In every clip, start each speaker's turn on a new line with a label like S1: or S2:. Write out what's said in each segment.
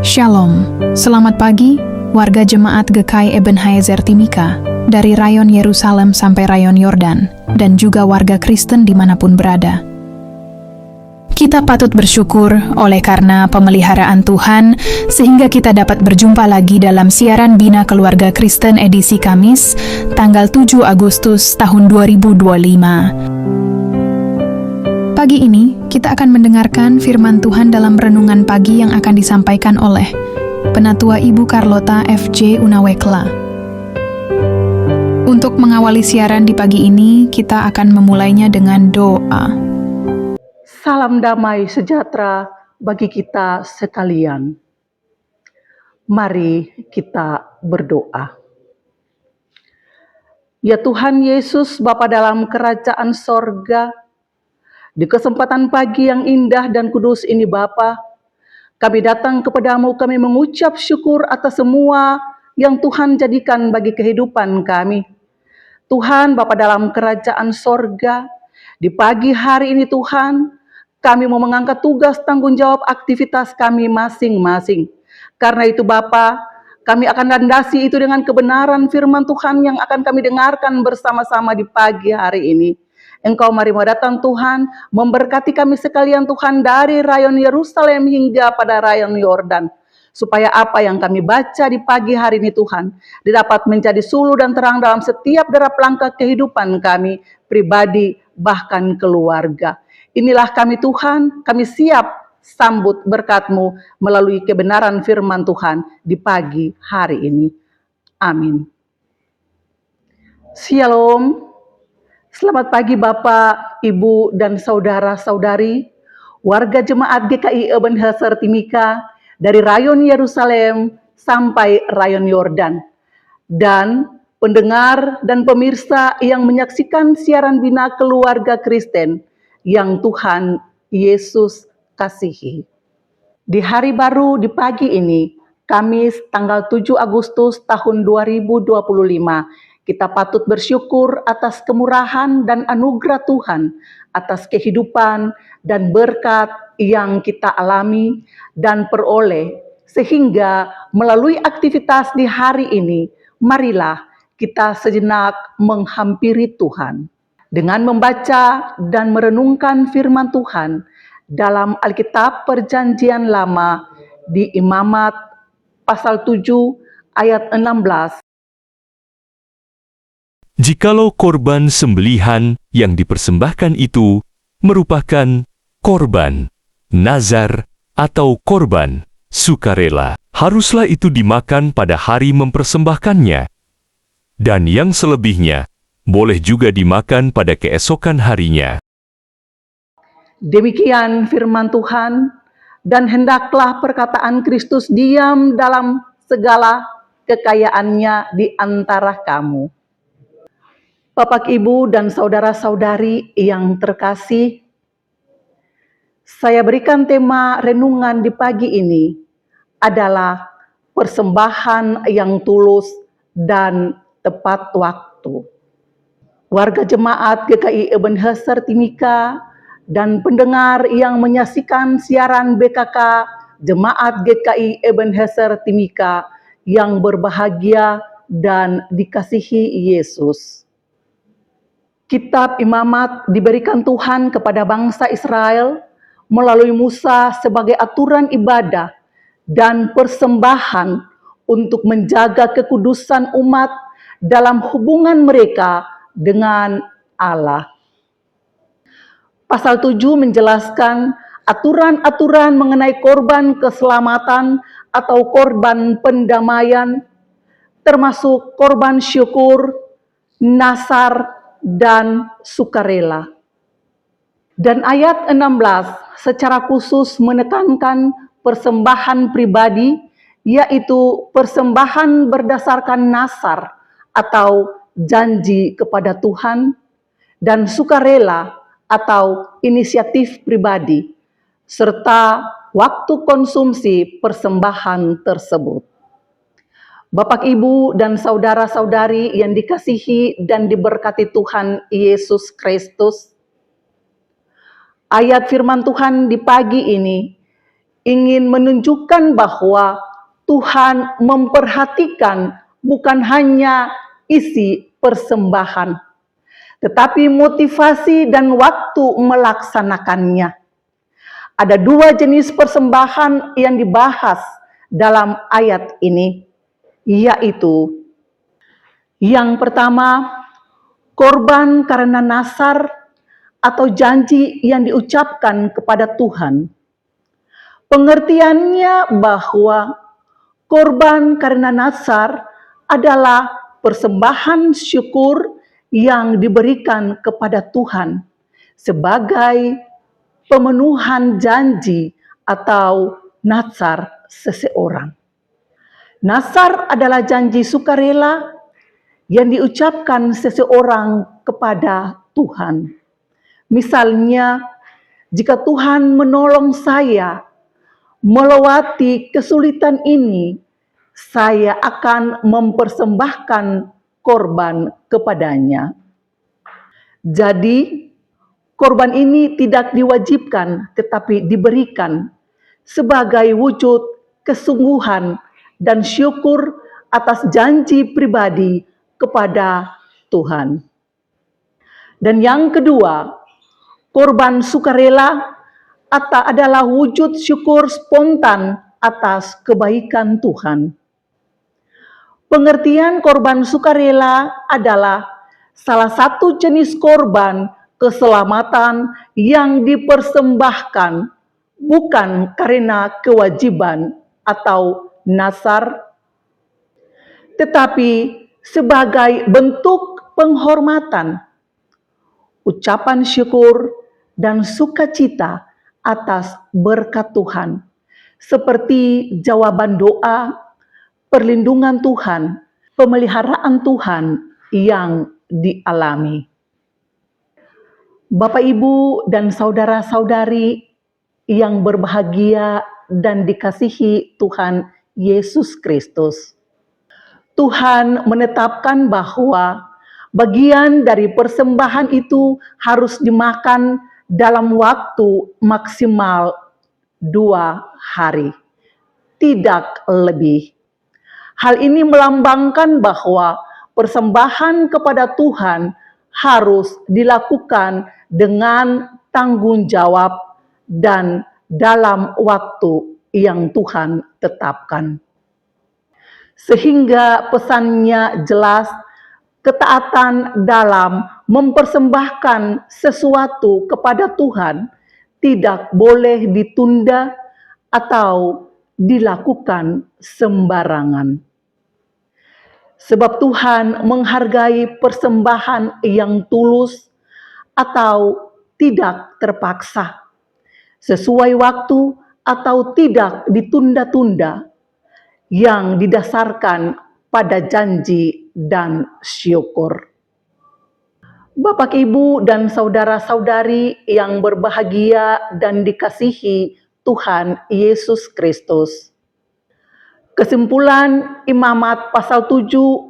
S1: Shalom, selamat pagi warga Jemaat GKI Ebenezer Timika dari rayon Yerusalem sampai rayon Yordan dan juga warga Kristen dimanapun berada. Kita patut bersyukur oleh karena pemeliharaan Tuhan sehingga kita dapat berjumpa lagi dalam siaran Bina Keluarga Kristen edisi Kamis tanggal 7 Agustus tahun 2025. Pagi ini, kita akan mendengarkan firman Tuhan dalam renungan pagi yang akan disampaikan oleh Penatua Ibu Carlota F.J. Unawekla. Untuk mengawali siaran di pagi ini, kita akan memulainya dengan doa.
S2: Salam damai sejahtera bagi kita sekalian. Mari kita berdoa. Ya Tuhan Yesus, Bapa dalam kerajaan sorga, di kesempatan pagi yang indah dan kudus ini Bapa, kami datang kepadamu, kami mengucap syukur atas semua yang Tuhan jadikan bagi kehidupan kami. Tuhan Bapa dalam kerajaan sorga, di pagi hari ini Tuhan, kami mau mengangkat tugas tanggung jawab aktivitas kami masing-masing. Karena itu Bapa, kami akan landasi itu dengan kebenaran firman Tuhan yang akan kami dengarkan bersama-sama di pagi hari ini. Engkau mari mau datang Tuhan, memberkati kami sekalian Tuhan dari rayon Yerusalem hingga pada rayon Yordan. Supaya apa yang kami baca di pagi hari ini Tuhan, didapat menjadi suluh dan terang dalam setiap derap langkah kehidupan kami, pribadi, bahkan keluarga. Inilah kami Tuhan, kami siap sambut berkat-Mu melalui kebenaran firman Tuhan di pagi hari ini. Amin. Shalom. Selamat pagi Bapak, Ibu, dan saudara-saudari, warga Jemaat GKI Ebenezer Timika dari rayon Yerusalem sampai rayon Yordan, dan pendengar dan pemirsa yang menyaksikan siaran Bina Keluarga Kristen yang Tuhan Yesus kasihi. Di hari baru di pagi ini, Kamis tanggal 7 Agustus tahun 2025, kita patut bersyukur atas kemurahan dan anugerah Tuhan, atas kehidupan dan berkat yang kita alami dan peroleh, sehingga melalui aktivitas di hari ini, marilah kita sejenak menghampiri Tuhan. Dengan membaca dan merenungkan firman Tuhan dalam Alkitab Perjanjian Lama di Imamat pasal 7 ayat 16.
S3: Jikalau korban sembelihan yang dipersembahkan itu merupakan korban nazar atau korban sukarela, haruslah itu dimakan pada hari mempersembahkannya. Dan yang selebihnya boleh juga dimakan pada keesokan harinya.
S2: Demikian firman Tuhan, dan hendaklah perkataan Kristus diam dalam segala kekayaannya di antara kamu. Bapak, Ibu, dan saudara-saudari yang terkasih, saya berikan tema renungan di pagi ini adalah persembahan yang tulus dan tepat waktu. Warga Jemaat GKI Ebenezer Timika dan pendengar yang menyaksikan siaran BKK Jemaat GKI Ebenezer Timika yang berbahagia dan dikasihi Yesus. Kitab Imamat diberikan Tuhan kepada bangsa Israel melalui Musa sebagai aturan ibadah dan persembahan untuk menjaga kekudusan umat dalam hubungan mereka dengan Allah. Pasal 7 menjelaskan aturan-aturan mengenai korban keselamatan atau korban pendamaian, termasuk korban syukur, nasar, dan sukarela. Dan ayat 16 secara khusus menekankan persembahan pribadi, yaitu persembahan berdasarkan nasar atau janji kepada Tuhan, dan sukarela atau inisiatif pribadi, serta waktu konsumsi persembahan tersebut. Bapak, Ibu, dan saudara-saudari yang dikasihi dan diberkati Tuhan Yesus Kristus, ayat firman Tuhan di pagi ini ingin menunjukkan bahwa Tuhan memperhatikan bukan hanya isi persembahan, tetapi motivasi dan waktu melaksanakannya. Ada dua jenis persembahan yang dibahas dalam ayat ini, yaitu yang pertama, korban karena nazar atau janji yang diucapkan kepada Tuhan. Pengertiannya bahwa korban karena nazar adalah persembahan syukur yang diberikan kepada Tuhan sebagai pemenuhan janji atau nazar seseorang. Nazar adalah janji sukarela yang diucapkan seseorang kepada Tuhan. Misalnya, jika Tuhan menolong saya melewati kesulitan ini, saya akan mempersembahkan korban kepadanya. Jadi, korban ini tidak diwajibkan, tetapi diberikan sebagai wujud kesungguhan dan syukur atas janji pribadi kepada Tuhan. Dan yang kedua, korban sukarela adalah wujud syukur spontan atas kebaikan Tuhan. Pengertian korban sukarela adalah salah satu jenis korban keselamatan yang dipersembahkan bukan karena kewajiban atau nazar, tetapi sebagai bentuk penghormatan, ucapan syukur, dan sukacita atas berkat Tuhan, seperti jawaban doa, perlindungan Tuhan, pemeliharaan Tuhan yang dialami. Bapak, Ibu, dan saudara-saudari yang berbahagia dan dikasihi Tuhan Yesus Kristus, Tuhan menetapkan bahwa bagian dari persembahan itu harus dimakan dalam waktu maksimal 2 hari, tidak lebih. Hal ini melambangkan bahwa persembahan kepada Tuhan harus dilakukan dengan tanggung jawab dan dalam waktu yang Tuhan tetapkan. Sehingga pesannya jelas, ketaatan dalam mempersembahkan sesuatu kepada Tuhan tidak boleh ditunda atau dilakukan sembarangan. Sebab Tuhan menghargai persembahan yang tulus atau tidak terpaksa, sesuai waktu atau tidak ditunda-tunda, yang didasarkan pada janji dan syukur. Bapak, Ibu, dan saudara-saudari yang berbahagia dan dikasihi Tuhan Yesus Kristus. Kesimpulan Imamat pasal 7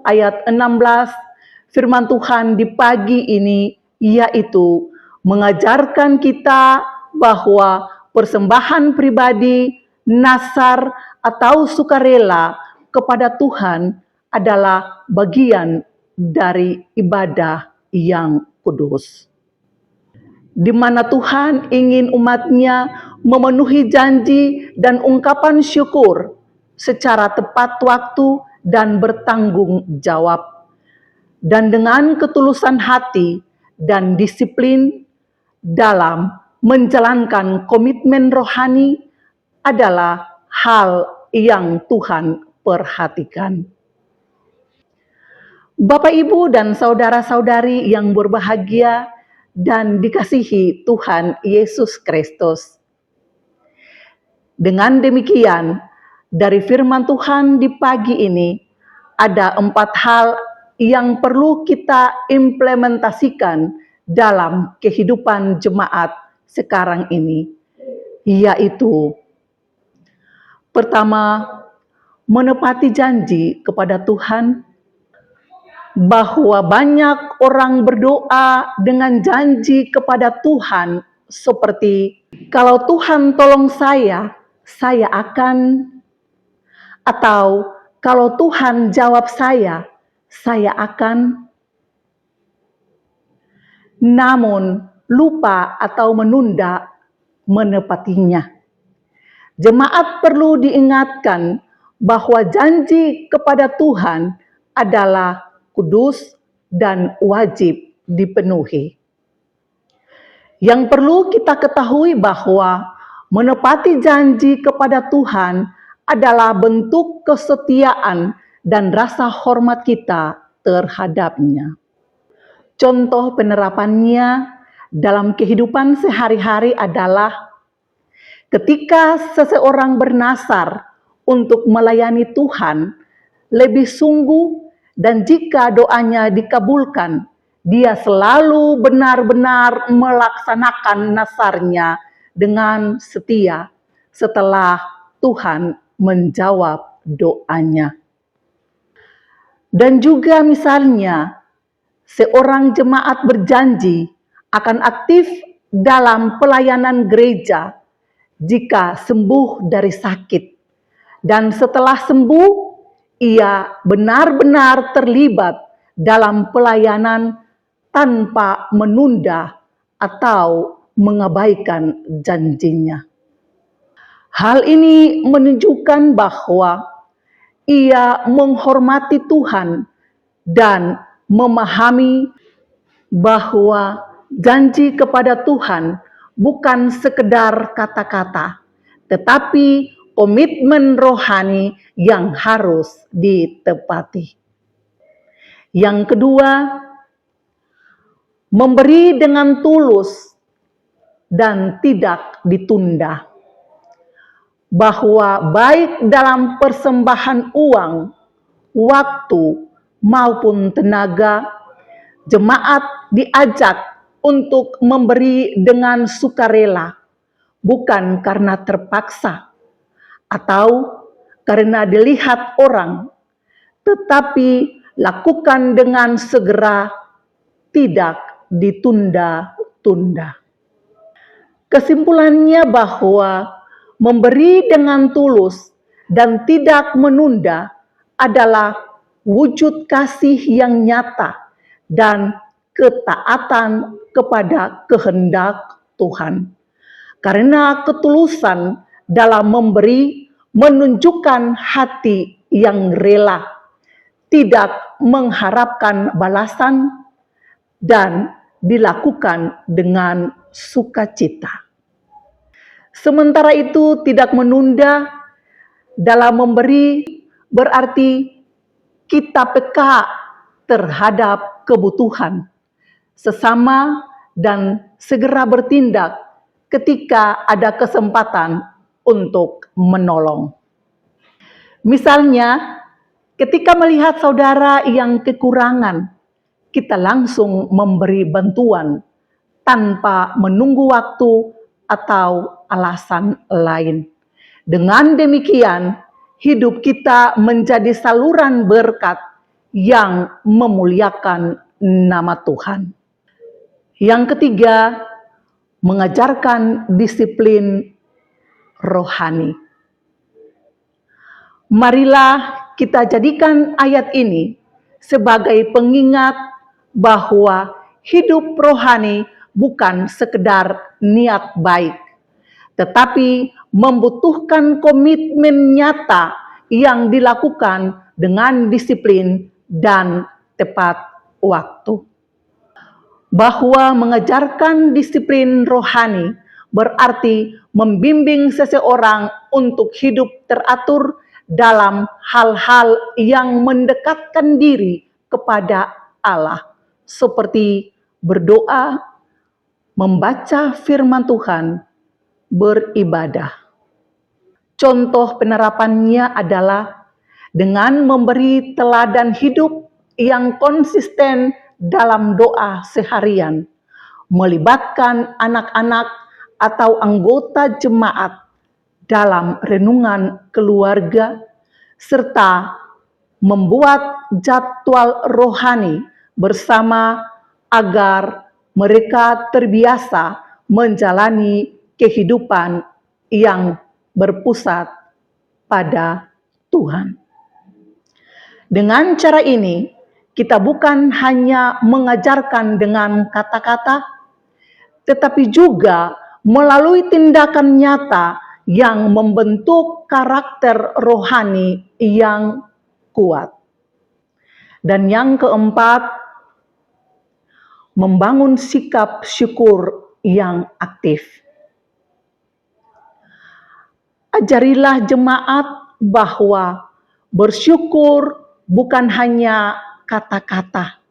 S2: ayat 16 firman Tuhan di pagi ini yaitu mengajarkan kita bahwa persembahan pribadi, nazar, atau sukarela kepada Tuhan adalah bagian dari ibadah yang kudus, di mana Tuhan ingin umatnya memenuhi janji dan ungkapan syukur secara tepat waktu dan bertanggung jawab, dan dengan ketulusan hati dan disiplin dalam menjalankan komitmen rohani adalah hal yang Tuhan perhatikan. Bapak, Ibu, dan saudara-saudari yang berbahagia dan dikasihi Tuhan Yesus Kristus. Dengan demikian, dari firman Tuhan di pagi ini, ada 4 hal yang perlu kita implementasikan dalam kehidupan jemaat sekarang ini, yaitu pertama, menepati janji kepada Tuhan, bahwa banyak orang berdoa dengan janji kepada Tuhan seperti, kalau Tuhan tolong saya akan, atau kalau Tuhan jawab saya akan, namun lupa atau menunda menepatinya. Jemaat perlu diingatkan bahwa janji kepada Tuhan adalah kudus dan wajib dipenuhi. Yang perlu kita ketahui bahwa menepati janji kepada Tuhan adalah bentuk kesetiaan dan rasa hormat kita terhadapnya. Contoh penerapannya dalam kehidupan sehari-hari adalah ketika seseorang bernasar untuk melayani Tuhan lebih sungguh, dan jika doanya dikabulkan, dia selalu benar-benar melaksanakan nasarnya dengan setia setelah Tuhan menjawab doanya. Dan juga misalnya, seorang jemaat berjanji akan aktif dalam pelayanan gereja jika sembuh dari sakit, dan setelah sembuh ia benar-benar terlibat dalam pelayanan tanpa menunda atau mengabaikan janjinya. Hal ini menunjukkan bahwa ia menghormati Tuhan dan memahami bahwa janji kepada Tuhan bukan sekedar kata-kata, tetapi komitmen rohani yang harus ditepati. Yang kedua, memberi dengan tulus dan tidak ditunda. Bahwa baik dalam persembahan uang, waktu, maupun tenaga, jemaat diajak untuk memberi dengan sukarela, bukan karena terpaksa atau karena dilihat orang, tetapi lakukan dengan segera, tidak ditunda-tunda. Kesimpulannya bahwa memberi dengan tulus dan tidak menunda adalah wujud kasih yang nyata dan ketaatan kepada kehendak Tuhan. Karena ketulusan dalam memberi menunjukkan hati yang rela, tidak mengharapkan balasan, dan dilakukan dengan sukacita. Sementara itu, tidak menunda dalam memberi berarti kita peka terhadap kebutuhan sesama dan segera bertindak ketika ada kesempatan untuk menolong. Misalnya, ketika melihat saudara yang kekurangan, kita langsung memberi bantuan tanpa menunggu waktu atau alasan lain. Dengan demikian, hidup kita menjadi saluran berkat yang memuliakan nama Tuhan. Yang ketiga, mengajarkan disiplin rohani. Marilah kita jadikan ayat ini sebagai pengingat bahwa hidup rohani bukan sekedar niat baik, tetapi membutuhkan komitmen nyata yang dilakukan dengan disiplin dan tepat waktu. Bahwa mengajarkan disiplin rohani berarti membimbing seseorang untuk hidup teratur dalam hal-hal yang mendekatkan diri kepada Allah, seperti berdoa, membaca firman Tuhan, beribadah. Contoh penerapannya adalah dengan memberi teladan hidup yang konsisten dalam doa seharian, melibatkan anak-anak atau anggota jemaat dalam renungan keluarga, serta membuat jadwal rohani bersama agar mereka terbiasa menjalani kehidupan yang berpusat pada Tuhan. Dengan cara ini, kita bukan hanya mengajarkan dengan kata-kata, tetapi juga melalui tindakan nyata yang membentuk karakter rohani yang kuat. Dan yang keempat, membangun sikap syukur yang aktif. Ajarilah jemaat bahwa bersyukur bukan hanya kata-kata,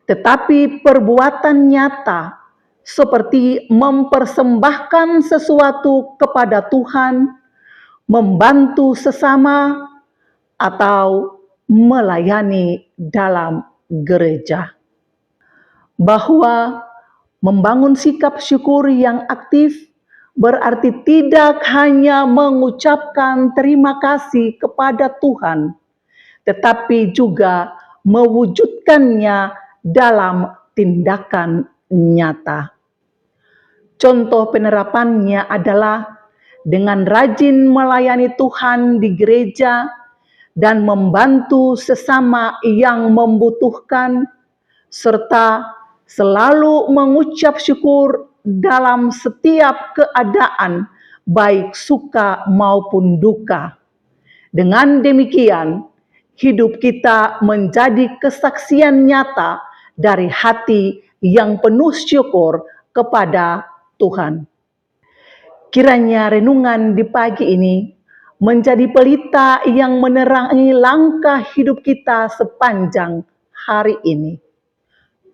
S2: tetapi perbuatan nyata seperti mempersembahkan sesuatu kepada Tuhan, membantu sesama, atau melayani dalam gereja. Bahwa membangun sikap syukur yang aktif berarti tidak hanya mengucapkan terima kasih kepada Tuhan, tetapi juga mewujudkannya dalam tindakan nyata. Contoh penerapannya adalah dengan rajin melayani Tuhan di gereja dan membantu sesama yang membutuhkan, serta selalu mengucap syukur dalam setiap keadaan, baik suka maupun duka. Dengan demikian, hidup kita menjadi kesaksian nyata dari hati yang penuh syukur kepada Tuhan. Kiranya renungan di pagi ini menjadi pelita yang menerangi langkah hidup kita sepanjang hari ini.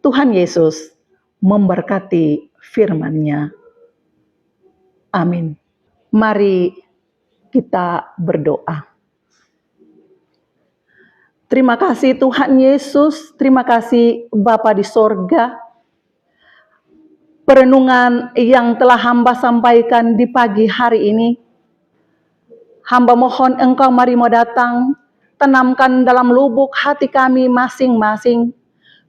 S2: Tuhan Yesus memberkati firman-Nya. Amin. Mari kita berdoa. Terima kasih Tuhan Yesus, terima kasih Bapa di sorga. Perenungan yang telah hamba sampaikan di pagi hari ini, hamba mohon Engkau mari mau datang, tanamkan dalam lubuk hati kami masing-masing,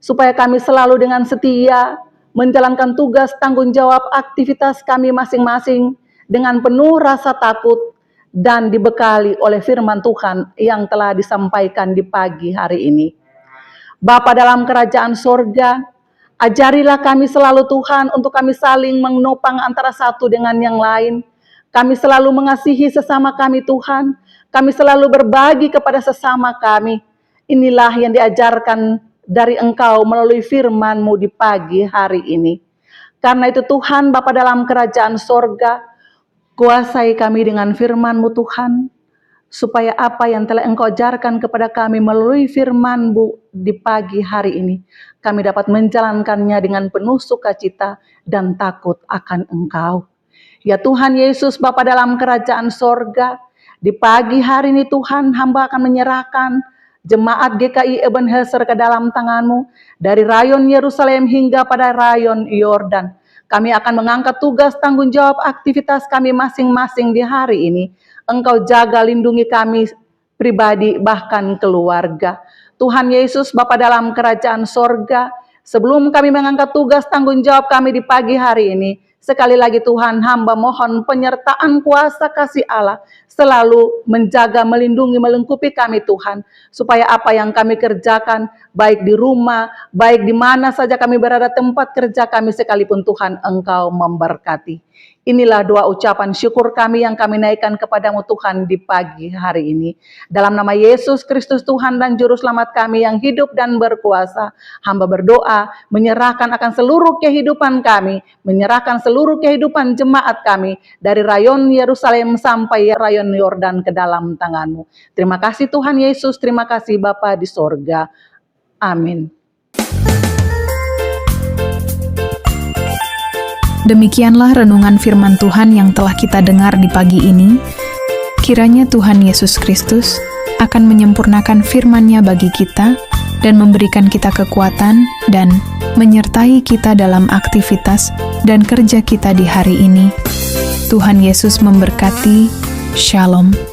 S2: supaya kami selalu dengan setia menjalankan tugas tanggung jawab aktivitas kami masing-masing dengan penuh rasa takut dan dibekali oleh firman Tuhan yang telah disampaikan di pagi hari ini. Bapa dalam kerajaan sorga, ajarilah kami selalu Tuhan untuk kami saling menopang antara satu dengan yang lain. Kami selalu mengasihi sesama kami Tuhan. Kami selalu berbagi kepada sesama kami. Inilah yang diajarkan dari Engkau melalui firman-Mu di pagi hari ini. Karena itu Tuhan Bapa dalam kerajaan sorga, kuasai kami dengan firman-Mu Tuhan, supaya apa yang telah Engkau ajarkan kepada kami melalui firman-Mu di pagi hari ini, kami dapat menjalankannya dengan penuh sukacita dan takut akan Engkau. Ya Tuhan Yesus Bapa dalam kerajaan sorga, di pagi hari ini Tuhan, hamba akan menyerahkan jemaat GKI Ebenezer ke dalam tangan-Mu, dari rayon Yerusalem hingga pada rayon Yordan. Kami akan mengangkat tugas tanggung jawab aktivitas kami masing-masing di hari ini. Engkau jaga lindungi kami pribadi bahkan keluarga. Tuhan Yesus Bapa dalam kerajaan sorga, sebelum kami mengangkat tugas tanggung jawab kami di pagi hari ini, sekali lagi Tuhan, hamba mohon penyertaan kuasa kasih Allah selalu menjaga, melindungi, melengkapi kami Tuhan, supaya apa yang kami kerjakan, baik di rumah, baik di mana saja kami berada tempat kerja kami sekalipun Tuhan, Engkau memberkati. Inilah doa ucapan syukur kami yang kami naikkan kepadamu Tuhan di pagi hari ini. Dalam nama Yesus Kristus Tuhan dan Juru Selamat kami yang hidup dan berkuasa, hamba berdoa, menyerahkan akan seluruh kehidupan kami, menyerahkan seluruh kehidupan jemaat kami, dari rayon Yerusalem sampai rayon Yordan ke dalam tangan-Mu. Terima kasih Tuhan Yesus, terima kasih Bapa di sorga. Amin.
S1: Demikianlah renungan firman Tuhan yang telah kita dengar di pagi ini. Kiranya Tuhan Yesus Kristus akan menyempurnakan firman-Nya bagi kita dan memberikan kita kekuatan dan menyertai kita dalam aktivitas dan kerja kita di hari ini. Tuhan Yesus memberkati. Shalom.